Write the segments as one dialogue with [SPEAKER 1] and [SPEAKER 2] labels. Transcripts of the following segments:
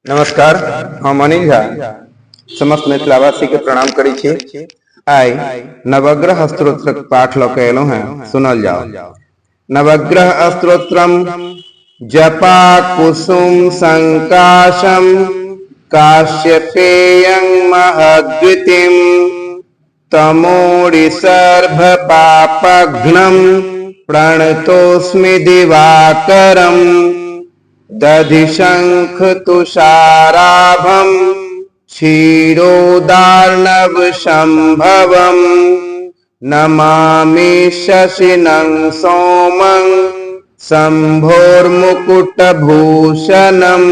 [SPEAKER 1] नमस्कार, हम अनिल झा समस्त मिथिलावासी के प्रणाम करी छी। आई नवग्रह स्तोत्रक पाठ ल के एलहुं हैं, सुनल जाओ। नवग्रह स्तोत्रम जपा कुसुम संकाशम काश्यपेयं महद्वितिम तमोरि सर्व पापघ्नम प्रणतोस्मि दिवाकरम दधि शंख तुषाराभम क्षीरोदार्णव संभवम नमामि शशिनं सोमं शंभोर्मुकुटभूषणं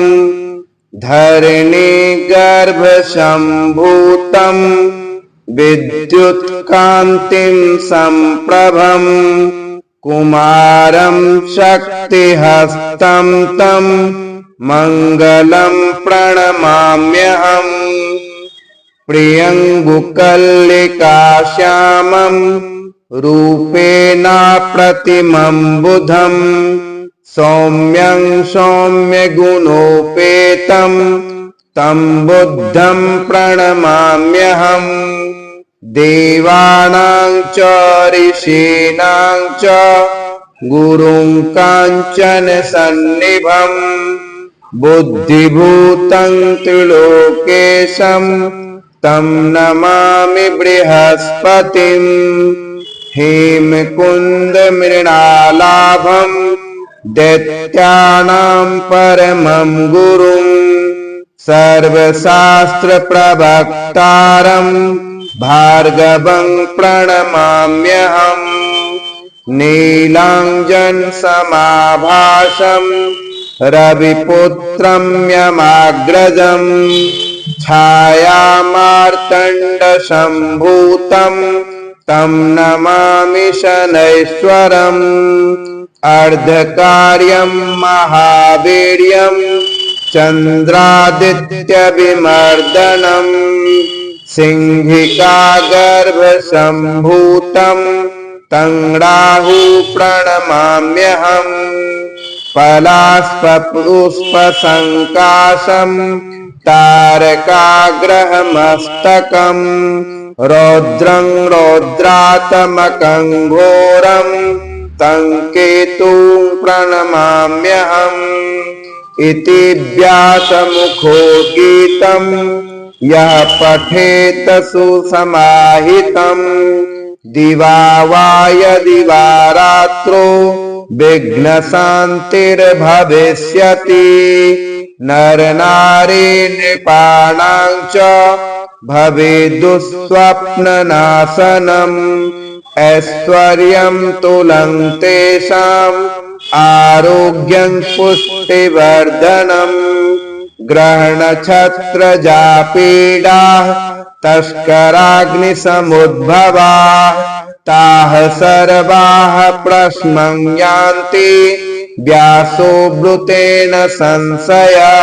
[SPEAKER 1] धरणी गर्भ संभूतं विद्युत्कान्तिं संप्रभं कुमारं शक्तिहस्तं तं मंगलं प्रणमाम्यहम् प्रियंगुकल्लिकाश्यामं रूपेणाप्रतिमं बुधं सौम्यं सौम्यगुणोपेतं तं बुद्धं प्रणमाम्यहम् देवानां च ऋषीणां च गुरुं काञ्चन सन्निभं बुद्धिभूतं त्रिलोकेशं तं नमामि बृहस्पतिं हेमकुंद मृणालाभं दैत्यानां परमं गुरुं सर्वशास्त्र प्रवक्तारं भार्गवं प्रणमाम्यहम् नीलांजन समाभासं रविपुत्रं यमाग्रजं छायामार्तण्ड संभूतं तं नमामि शनैश्वरम् अर्धकार्यं महावीर्यं चन्द्रादित्यविमर्दनम् सिंहिका गर्भ संभूतं तं राहु प्रणमाम्यहम् पलाशपुष्पसंकाशं तारकाग्रहमस्तकं रौद्रं रौद्रात्मकं घोरं तं केतुं प्रणमाम्यहम् इति व्यासमुखो गीतं यः पठेत सुसमाहितं दिवा वा यदि वा रात्रो विघ्नशान्तिर्भविष्यति नरनारी नृपाणां च भवेदुःस्वप्ननाशनम् ऐश्वर्यं तुलं तेषाम् आरोग्यं पुष्टिवर्धनम् ग्रहणछत्रजापीडाः तस्कराग्निसमुद्भवाः ताः सर्वाः प्रश्नं यान्ति व्यासो ब्रूतेन संशया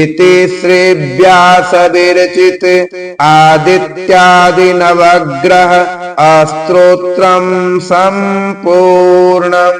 [SPEAKER 1] इति श्री व्यासविरचित आदित्यादि नवग्रह स्तोत्रम् संपूर्णम्।